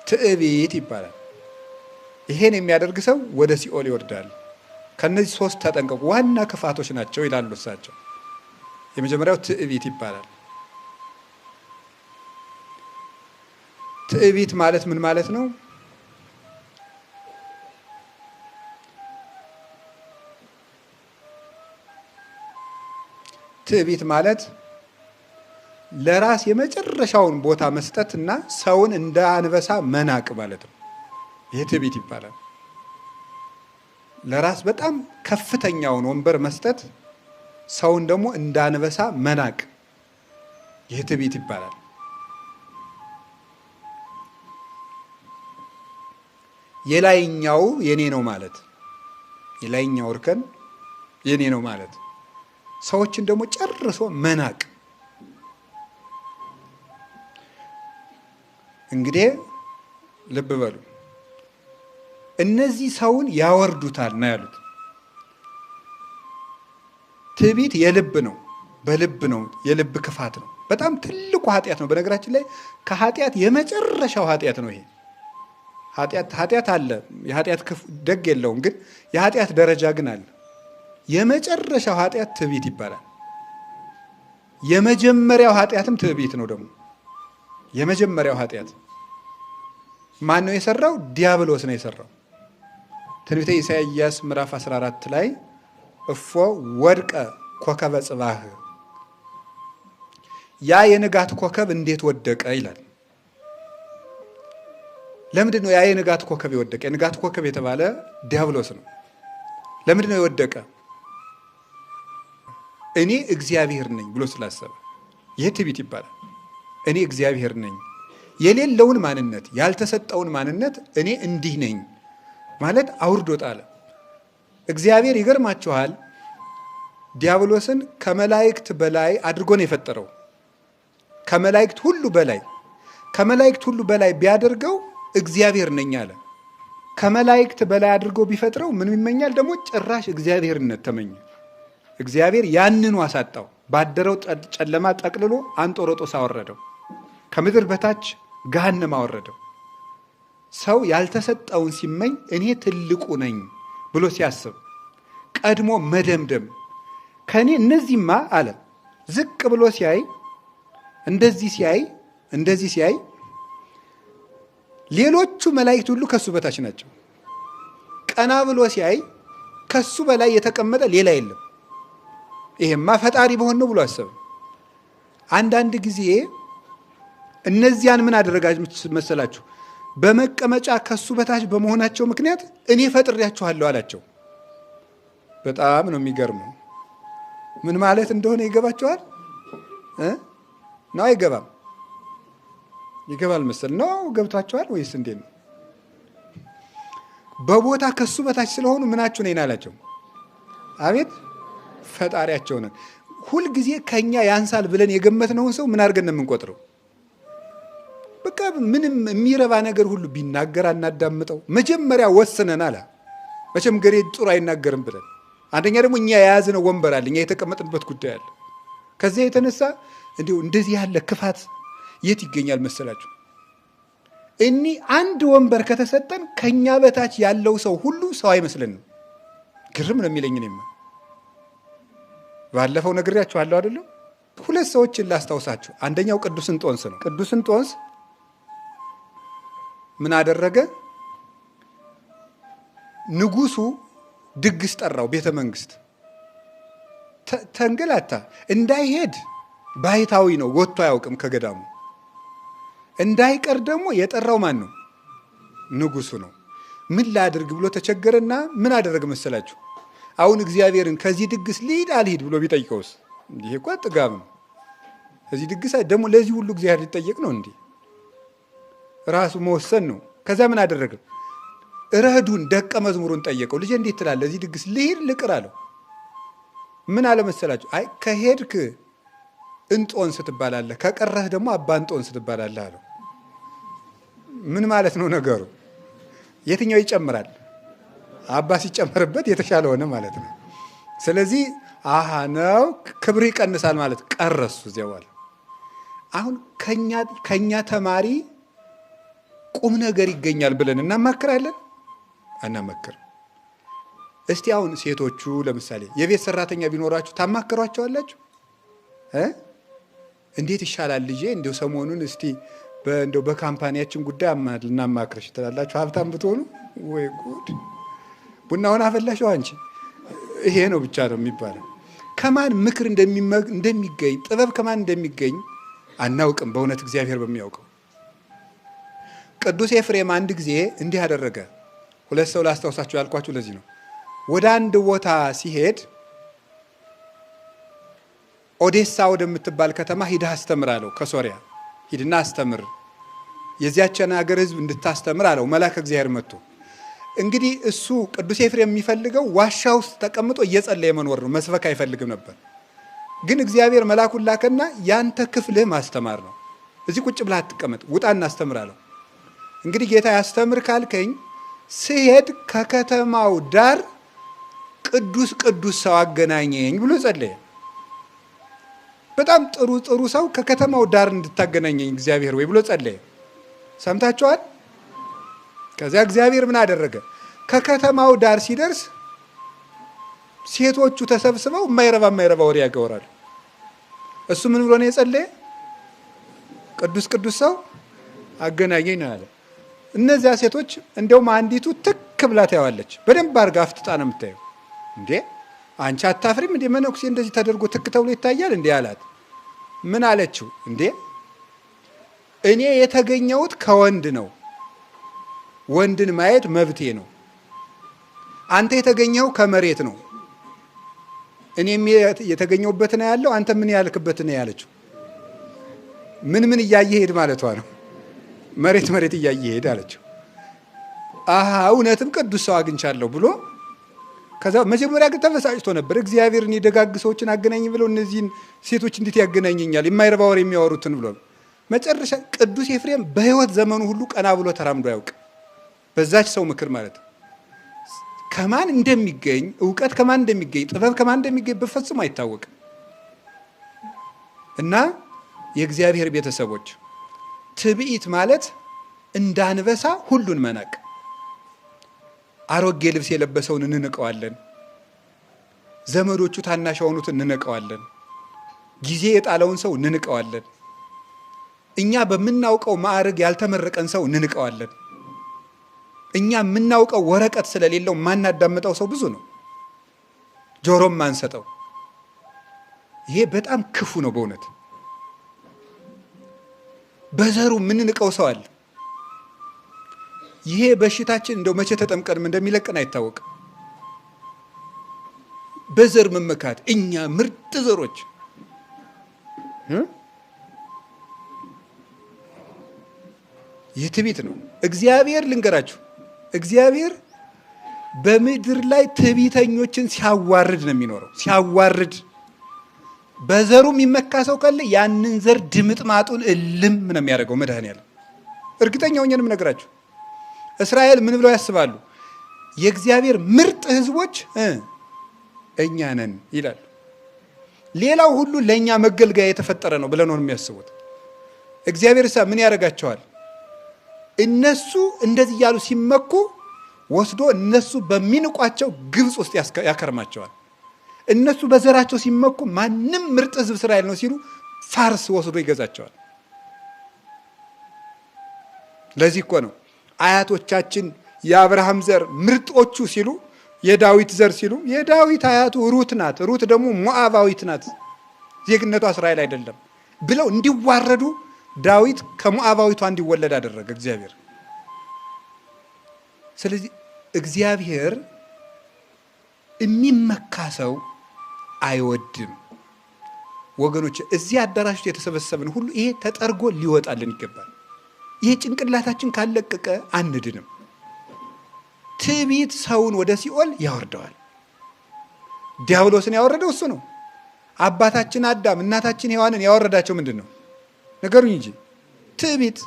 ትዕቢት ይባላል። ይሄን የሚያደርግ ሰው ወደ ሲኦል ይወርዳል። ከነዚህ ሶስት ተጠንቀቁ፣ ዋና ክፋቶች ናቸው ይላሉ እሳቸው። የመጀመሪያው ትዕቢት ይባላል። ትዕቢት ማለት ምን ማለት ነው? ትዕቢት ማለት ለራስ የመጨረሻውን ቦታ መስጠትና ሰውን እንደ አንበሳ መናቅ ማለት ነው። ይሄ ትዕቢት ይባላል። ለራስ በጣም ከፍተኛውን ወንበር መስጠት፣ ሰውን ደግሞ እንደ አንበሳ መናቅ፣ ይሄ ትዕቢት ይባላል። የላይኛው የኔ ነው ማለት፣ የላይኛው እርከን የኔ ነው ማለት፣ ሰዎችን ደግሞ ጨርሶ መናቅ። እንግዲህ ልብ በሉ፣ እነዚህ ሰውን ያወርዱታል ነው ያሉት። ትዕቢት የልብ ነው፣ በልብ ነው፣ የልብ ክፋት ነው። በጣም ትልቁ ኃጢአት ነው። በነገራችን ላይ ከኃጢአት የመጨረሻው ኃጢአት ነው ይሄ። ኃጢአት አለ፣ የኃጢአት ደግ የለውም፣ ግን የኃጢአት ደረጃ ግን አለ። የመጨረሻው ኃጢአት ትዕቢት ይባላል። የመጀመሪያው ኃጢአትም ትዕቢት ነው። ደግሞ የመጀመሪያው ኃጢአት ማን ነው የሰራው? ዲያብሎስ ነው የሰራው። ትንቢተ ኢሳይያስ ምዕራፍ 14 ላይ እፎ ወድቀ ኮከበ ጽባህ፣ ያ የንጋት ኮከብ እንዴት ወደቀ ይላል። ለምንድን ነው ያ የንጋት ኮከብ የወደቀ? የንጋት ኮከብ የተባለ ዲያብሎስ ነው። ለምንድን ነው የወደቀ? እኔ እግዚአብሔር ነኝ ብሎ ስላሰበ። ይህ ትዕቢት ይባላል። እኔ እግዚአብሔር ነኝ፣ የሌለውን ማንነት፣ ያልተሰጠውን ማንነት እኔ እንዲህ ነኝ ማለት አውርዶ ጣለ። እግዚአብሔር ይገርማችኋል፣ ዲያብሎስን ከመላእክት በላይ አድርጎ ነው የፈጠረው። ከመላእክት ሁሉ በላይ ቢያደርገው እግዚአብሔር ነኝ አለ። ከመላእክት በላይ አድርጎ ቢፈጥረው ምን ይመኛል? ደግሞ ጭራሽ እግዚአብሔርነት ተመኘ። እግዚአብሔር ያንኑ አሳጣው። ባደረው ጨለማ ጠቅልሎ አንጦሮጦስ አወረደው። ከምድር በታች ገሃነም አወረደው። ሰው ያልተሰጠውን ሲመኝ እኔ ትልቁ ነኝ ብሎ ሲያስብ ቀድሞ መደምደም፣ ከእኔ እነዚህማ አለ ዝቅ ብሎ ሲያይ እንደዚህ ሲያይ ሌሎቹ መላእክት ሁሉ ከሱ በታች ናቸው። ቀና ብሎ ሲያይ ከሱ በላይ የተቀመጠ ሌላ የለም። ይሄማ ፈጣሪ በሆን ነው ብሎ አሰበ። አንዳንድ ጊዜ እነዚያን ምን አደረጋችሁ መሰላችሁ? በመቀመጫ ከሱ በታች በመሆናቸው ምክንያት እኔ ፈጥሬያችኋለሁ አላቸው። በጣም ነው የሚገርመው። ምን ማለት እንደሆነ ይገባችኋል? ነው አይገባም? ይገባል መሰል ነው። ገብቷችኋል ወይስ እንዴት ነው? በቦታ ከሱ በታች ስለሆኑ ምናችሁ ነኝ አላቸው። አቤት ፈጣሪያቸው ነን። ሁልጊዜ ከኛ ያንሳል ብለን የገመትነውን ሰው ምን አድርገን ነው የምንቆጥረው? በቃ ምንም የሚረባ ነገር ሁሉ ቢናገር አናዳምጠው። መጀመሪያ ወስነን አለ መቼም ገሬ ጥሩ አይናገርም ብለን። አንደኛ ደግሞ እኛ የያዝነው ወንበር አለ፣ እኛ የተቀመጥንበት ጉዳይ አለ። ከዚያ የተነሳ እንዲሁ እንደዚህ ያለ ክፋት የት ይገኛል መሰላችሁ? አንድ ወንበር ከተሰጠን ከኛ በታች ያለው ሰው ሁሉ ሰው አይመስለንም። ግርም ነው የሚለኝ። እኔማ ባለፈው ነግሬያችኋለሁ አይደለም? ሁለት ሰዎችን ላስታውሳችሁ። አንደኛው ቅዱስ እንጦንስ ነው። ቅዱስ እንጦንስ ምን አደረገ? ንጉሱ ድግስ ጠራው፣ ቤተ መንግስት ተንገላታ። እንዳይሄድ ባይታዊ ነው፣ ወጥቶ አያውቅም ከገዳሙ። እንዳይቀር ደግሞ የጠራው ማን ነው? ንጉሱ ነው። ምን ላድርግ ብሎ ተቸገረና ምን አደረገ መሰላችሁ? አሁን እግዚአብሔርን ከዚህ ድግስ ልሂድ አልሂድ ብሎ ቢጠይቀውስ? እንዲህ እኮ ጥጋብ ነው። እዚህ ድግስ ደግሞ ለዚህ ሁሉ እግዚአብሔር ሊጠየቅ ነው እንዴ? ራሱ መወሰን ነው። ከዛ ምን አደረገ? ረዱን ደቀ መዝሙሩን ጠየቀው። ልጄ እንዴት ትላለህ? እዚህ ድግስ ልሂድ ልቅር አለው። ምን አለ መሰላችሁ? አይ ከሄድክ እንጦንስ ትባላለህ፣ ከቀረህ ደግሞ አባ እንጦንስ ትባላለህ አለው። ምን ማለት ነው ነገሩ? የትኛው ይጨምራል? አባ ሲጨመርበት የተሻለ ሆነ ማለት ነው። ስለዚህ አሃ ነው ክብር ይቀንሳል ማለት ቀረሱ። እዚያ በኋላ አሁን ከኛ ተማሪ ቁም ነገር ይገኛል ብለን እናማክራለን? አናማክር። እስቲ አሁን ሴቶቹ ለምሳሌ የቤት ሰራተኛ ቢኖራችሁ ታማክሯቸዋላችሁ? እንዴት ይሻላል ልጄ፣ እንደው ሰሞኑን እስቲ እንደው በካምፓኒያችን ጉዳይ ልናማክርሽ ትላላችሁ? ሀብታም ብትሆኑ ወይ ጉድ! ቡናውን አፈላሽው አንቺ። ይሄ ነው ብቻ ነው የሚባለው። ከማን ምክር እንደሚገኝ ጥበብ ከማን እንደሚገኝ አናውቅም፣ በእውነት እግዚአብሔር በሚያውቀው። ቅዱስ ኤፍሬም አንድ ጊዜ እንዲህ አደረገ። ሁለት ሰው ላስታውሳችሁ ያልኳችሁ ለዚህ ነው። ወደ አንድ ቦታ ሲሄድ ኦዴሳ ወደምትባል ከተማ ሂደህ አስተምር አለው። ከሶሪያ ሂድና አስተምር፣ የዚያችን ሀገር ሕዝብ እንድታስተምር አለው መልአከ እግዚአብሔር መጥቶ። እንግዲህ እሱ ቅዱስ ኤፍሬም የሚፈልገው ዋሻ ውስጥ ተቀምጦ እየጸለየ መኖር ነው፣ መስበክ አይፈልግም ነበር። ግን እግዚአብሔር መልአኩን ላከና ያንተ ክፍልህ ማስተማር ነው፣ እዚህ ቁጭ ብለህ አትቀመጥ፣ ውጣና አስተምር አለው። እንግዲህ ጌታ ያስተምር ካልከኝ ስሄድ ከከተማው ዳር ቅዱስ ቅዱስ ሰው አገናኘኝ ብሎ ጸለየ። በጣም ጥሩ ሰው ከከተማው ዳር እንድታገናኘኝ እግዚአብሔር ወይ ብሎ ጸለየ። ሰምታችኋል? ከዚያ እግዚአብሔር ምን አደረገ? ከከተማው ዳር ሲደርስ ሴቶቹ ተሰብስበው የማይረባ ወሬ ያገወራሉ። እሱ ምን ብሎ ነው የጸለየ? ቅዱስ ቅዱስ ሰው አገናኘኝ ነው ያለ። እነዚያ ሴቶች እንደውም አንዲቱ ትክ ብላ ታየዋለች። በደንብ አድርጋ አፍጥጣ ነው የምታየው። እንዴ አንቺ አታፍሪም እንዴ? መነኩሴ እንደዚህ ተደርጎ ትክ ተብሎ ይታያል እንዴ አላት። ምን አለችው? እንዴ እኔ የተገኘሁት ከወንድ ነው፣ ወንድን ማየት መብቴ ነው። አንተ የተገኘው ከመሬት ነው፣ እኔም የተገኘሁበት ነው ያለው፣ አንተ ምን ያልክበት ነው ያለችው። ምን እያየ ሄድ ማለቷ ነው። መሬት እያየ ሄድ አለችው። አሃ እውነትም ቅዱስ ሰው አግኝቻለሁ ብሎ ከዛ መጀመሪያ ግን ተበሳጭቶ ነበር። እግዚአብሔር እኔ ደጋግ ሰዎችን አገናኝ ብለው እነዚህን ሴቶች እንዴት ያገናኘኛል የማይረባ ወሬ የሚያወሩትን ብሎ መጨረሻ ቅዱስ ኤፍሬም በሕይወት ዘመኑ ሁሉ ቀና ብሎ ተራምዶ ያውቅ በዛች ሰው ምክር ማለት ነው። ከማን እንደሚገኝ እውቀት ከማን እንደሚገኝ ጥበብ ከማን እንደሚገኝ በፍጹም አይታወቅም። እና የእግዚአብሔር ቤተሰቦች ትዕቢት ማለት እንዳንበሳ ሁሉን መናቅ። አሮጌ ልብስ የለበሰውን እንንቀዋለን። ዘመዶቹ ታናሽ የሆኑትን እንንቀዋለን። ጊዜ የጣለውን ሰው እንንቀዋለን። እኛ በምናውቀው ማዕረግ ያልተመረቀን ሰው እንንቀዋለን። እኛ የምናውቀው ወረቀት ስለሌለው ማናዳምጠው ሰው ብዙ ነው፣ ጆሮም ማንሰጠው። ይሄ በጣም ክፉ ነው በእውነት። በዘሩ የምንንቀው ሰው አለ። ይሄ በሽታችን እንደው መቼ ተጠምቀንም እንደሚለቀን አይታወቅም። በዘር መመካት፣ እኛ ምርጥ ዘሮች ይህ ትዕቢት ነው። እግዚአብሔር ልንገራችሁ፣ እግዚአብሔር በምድር ላይ ትዕቢተኞችን ሲያዋርድ ነው የሚኖረው። ሲያዋርድ በዘሩ የሚመካ ሰው ካለ ያንን ዘር ድምጥማጡን እልም ነው የሚያደርገው መድኃኔዓለም። እርግጠኛ ሆኜ ነው የምነግራችሁ። እስራኤል ምን ብለው ያስባሉ? የእግዚአብሔር ምርጥ ሕዝቦች እኛ ነን ይላሉ። ሌላው ሁሉ ለእኛ መገልገያ የተፈጠረ ነው ብለው ነው የሚያስቡት። እግዚአብሔር ምን ያደርጋቸዋል? እነሱ እንደዚህ እያሉ ሲመኩ ወስዶ እነሱ በሚንቋቸው ግብፅ ውስጥ ያከርማቸዋል። እነሱ በዘራቸው ሲመኩ ማንም ምርጥ ሕዝብ እስራኤል ነው ሲሉ ፋርስ ወስዶ ይገዛቸዋል። ለዚህ እኮ ነው አያቶቻችን የአብርሃም ዘር ምርጦቹ ሲሉ የዳዊት ዘር ሲሉ የዳዊት አያቱ ሩት ናት፣ ሩት ደግሞ ሞዓባዊት ናት፣ ዜግነቷ እስራኤል አይደለም ብለው እንዲዋረዱ ዳዊት ከሞዓባዊቷ እንዲወለድ አደረገ እግዚአብሔር። ስለዚህ እግዚአብሔር የሚመካ ሰው አይወድም። ወገኖች እዚህ አዳራሽ ውስጥ የተሰበሰብን ሁሉ ይሄ ተጠርጎ ሊወጣልን ይገባል። ይሄ ጭንቅላታችን ካለቀቀ አንድንም። ትዕቢት ሰውን ወደ ሲኦል ያወርደዋል። ዲያብሎስን ያወረደው እሱ ነው። አባታችን አዳም እናታችን ሔዋንን ያወረዳቸው ምንድን ነው? ነገሩኝ እንጂ ትዕቢት፣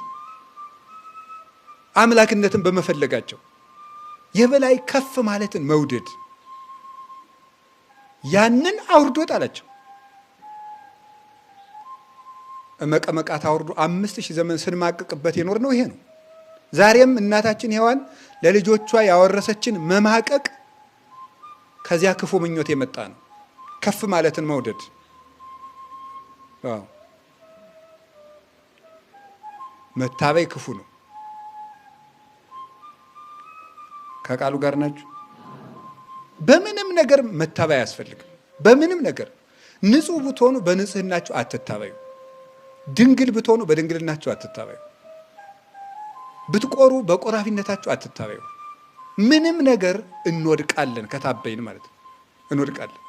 አምላክነትን በመፈለጋቸው የበላይ ከፍ ማለትን መውደድ፣ ያንን አውርዶ ጣላቸው። መቀመቃት አውርዶ 5000 ዘመን ስንማቅቅበት የኖር ነው ይሄ ነው። ዛሬም እናታችን ሔዋን ለልጆቿ ያወረሰችን መማቀቅ ከዚያ ክፉ ምኞት የመጣ ነው። ከፍ ማለትን መውደድ። መታበይ ክፉ ነው። ከቃሉ ጋር ናችሁ? በምንም ነገር መታበይ አያስፈልግም። በምንም ነገር ንጹሕ ብትሆኑ በንጽህናችሁ አትታበዩ። ድንግል ብትሆኑ በድንግልናችሁ አትታበዩ። ብትቆሩ በቆራፊነታችሁ አትታበዩ። ምንም ነገር እንወድቃለን፣ ከታበይን ማለት ነው እንወድቃለን።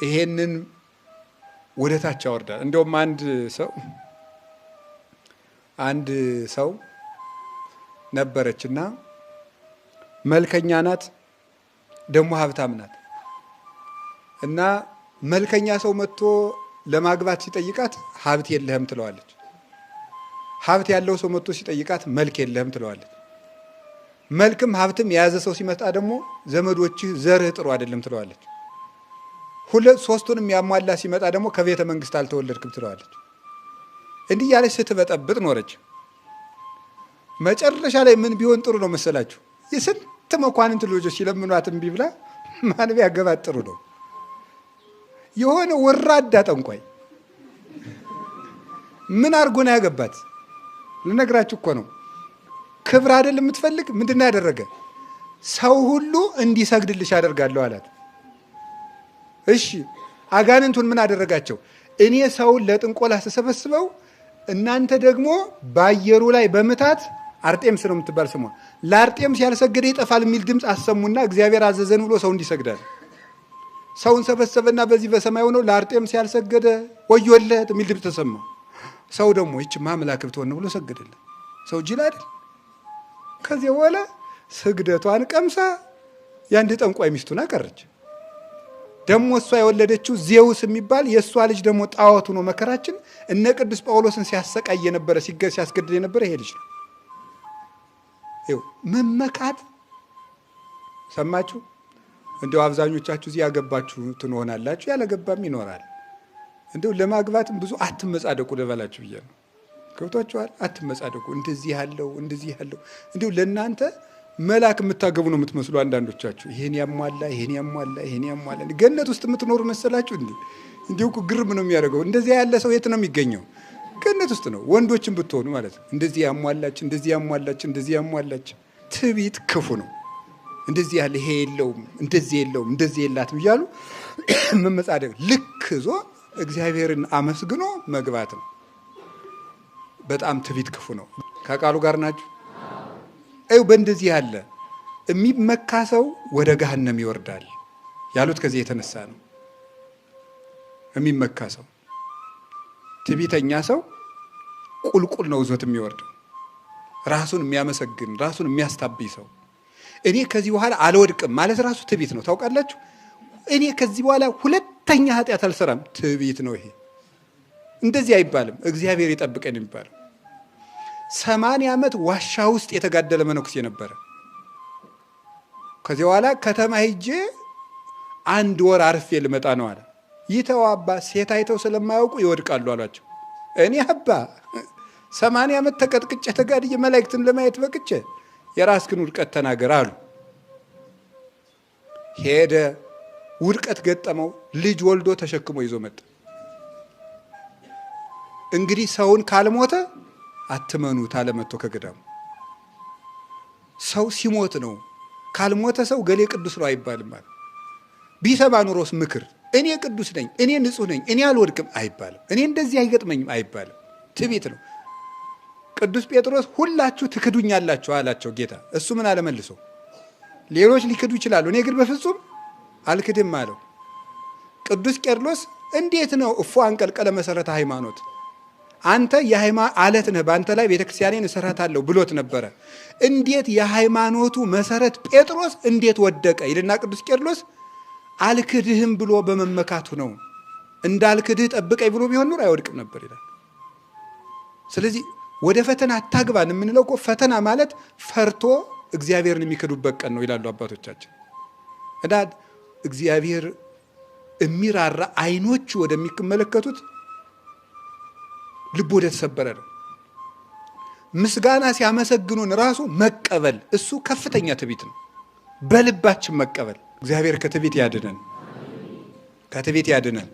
ይሄንን ወደ ታች ያወርዳል። እንደውም አንድ ሰው ነበረችና መልከኛ ናት፣ ደግሞ ሀብታም ናት። እና መልከኛ ሰው መጥቶ ለማግባት ሲጠይቃት ሀብት የለህም ትለዋለች። ሀብት ያለው ሰው መጥቶ ሲጠይቃት መልክ የለህም ትለዋለች። መልክም ሀብትም የያዘ ሰው ሲመጣ ደግሞ ዘመዶችህ ዘርህ ጥሩ አይደለም ትለዋለች። ሶስቱንም ያሟላ ሲመጣ ደግሞ ከቤተ መንግስት አልተወለድክም ትለዋለች። እንዲህ ያለች ስትበጠብጥ ኖረች። መጨረሻ ላይ ምን ቢሆን ጥሩ ነው መሰላችሁ? የስንት መኳንንት ልጆች ሲለምኗት እምቢ ብላ ማን ቢያገባት ጥሩ ነው? የሆነ ወራዳ ጠንቋይ ምን አድርጎ ነው ያገባት? ልነግራችሁ እኮ ነው። ክብር አይደል የምትፈልግ? ምንድን ነው ያደረገ? ሰው ሁሉ እንዲሰግድልሽ አደርጋለሁ አላት። እሺ አጋንንቱን ምን አደረጋቸው? እኔ ሰውን ለጥንቆላ ስሰበስበው እናንተ ደግሞ በአየሩ ላይ በምታት አርጤምስ ነው የምትባል ስሟ፣ ለአርጤምስ ያልሰገደ ይጠፋል የሚል ድምፅ አሰሙና እግዚአብሔር አዘዘን ብሎ ሰው እንዲሰግዳል። ሰውን ሰበሰበና በዚህ በሰማይ ሆነው ለአርጤምስ ያልሰገደ ወዮለት የሚል ድምፅ ተሰማ። ሰው ደግሞ ይህችማ አምላክ ብትሆን ብሎ ሰገደለ። ሰው ጅል አይደል? ከዚህ በኋላ ስግደቷን ቀምሳ የአንድ ጠንቋይ ሚስቱን አቀረች። ደግሞ እሷ የወለደችው ዜውስ የሚባል የእሷ ልጅ ደግሞ ጣዖቱ ነው። መከራችን እነ ቅዱስ ጳውሎስን ሲያሰቃይ የነበረ ሲያስገድል የነበረ ይሄ ልጅ ነው። መመካት ሰማችሁ? እንደው አብዛኞቻችሁ እዚህ ያገባችሁ ትሆናላችሁ፣ ያለገባም ይኖራል። እንደው ለማግባትም ብዙ አትመጻደቁ ልበላችሁ ብዬ ነው። ገብቷችኋል? አትመጻደቁ። እንደዚህ ያለው እንደው ለእናንተ መላክ የምታገቡ ነው የምትመስሉ አንዳንዶቻችሁ። ይሄን ያሟላ ገነት ውስጥ የምትኖሩ መሰላችሁ እንዴ? እንዲሁ ግርም ነው የሚያደርገው። እንደዚህ ያለ ሰው የት ነው የሚገኘው? ገነት ውስጥ ነው። ወንዶችን ብትሆኑ ማለት ነው። እንደዚህ ያሟላች ትዕቢት ክፉ ነው። እንደዚህ ያለ ይሄ የለውም፣ እንደዚህ የላትም እያሉ መመጻደቅ ልክ ዞ እግዚአብሔርን አመስግኖ መግባት ነው። በጣም ትዕቢት ክፉ ነው። ከቃሉ ጋር ናችሁ? በእንደዚህ ያለ የሚመካ ሰው ወደ ገሃነም ይወርዳል ያሉት ከዚህ የተነሳ ነው። የሚመካ ሰው ትዕቢተኛ ሰው ቁልቁል ነው ዞት የሚወርደው። ራሱን የሚያመሰግን ራሱን የሚያስታብይ ሰው እኔ ከዚህ በኋላ አልወድቅም ማለት ራሱ ትዕቢት ነው። ታውቃላችሁ? እኔ ከዚህ በኋላ ሁለተኛ ኃጢአት አልሰራም፣ ትዕቢት ነው ይሄ። እንደዚህ አይባልም። እግዚአብሔር ይጠብቀን የሚባለው 80 ዓመት ዋሻ ውስጥ የተጋደለ መነኩሴ ነበረ። ከዚህ በኋላ ከተማ ሄጄ 1 ወር አርፌ ልመጣ ነው አለ። ይተው አባ፣ ሴት አይተው ስለማያውቁ ይወድቃሉ አሏቸው። እኔ አባ 80 ዓመት ተቀጥቅጬ ተጋድዬ መላእክትን ለማየት በቅቼ የራስህን ውድቀት ተናገር አሉ። ሄደ፣ ውድቀት ገጠመው። ልጅ ወልዶ ተሸክሞ ይዞ መጣ። እንግዲህ ሰውን ካልሞተ አትመኑት አለ መጥቶ ከገዳሙ። ሰው ሲሞት ነው። ካልሞተ ሰው ገሌ ቅዱስ ነው አይባልም ማለት። ቢሰማ ኑሮስ ምክር እኔ ቅዱስ ነኝ፣ እኔ ንጹሕ ነኝ፣ እኔ አልወድቅም አይባልም። እኔ እንደዚህ አይገጥመኝም አይባልም። ትዕቢት ነው። ቅዱስ ጴጥሮስ ሁላችሁ ትክዱኛላችሁ አላቸው ጌታ። እሱ ምን አለመልሶ? ሌሎች ሊክዱ ይችላሉ፣ እኔ ግን በፍጹም አልክድም አለው። ቅዱስ ቄርሎስ እንዴት ነው እፎ አንቀልቀለ መሰረተ ሃይማኖት፣ አንተ የሃይማኖት አለት ነህ፣ በአንተ ላይ ቤተክርስቲያኔን እሰራታለሁ ብሎት ነበረ። እንዴት የሃይማኖቱ መሰረት ጴጥሮስ እንዴት ወደቀ ይልና ቅዱስ ቄርሎስ አልክድህም ብሎ በመመካቱ ነው። እንዳልክድህ ጠብቀኝ ብሎ ቢሆን ኑር አይወድቅም ነበር ይላል። ስለዚህ ወደ ፈተና አታግባን የምንለው እኮ ፈተና ማለት ፈርቶ እግዚአብሔርን የሚክዱበት ቀን ነው ይላሉ አባቶቻችን። እና እግዚአብሔር የሚራራ አይኖቹ ወደሚመለከቱት ልብ ወደ ተሰበረ ነው። ምስጋና ሲያመሰግኑን ራሱ መቀበል፣ እሱ ከፍተኛ ትዕቢት ነው። በልባችን መቀበል። እግዚአብሔር ከትዕቢት ያድነን፣ ከትዕቢት ያድነን።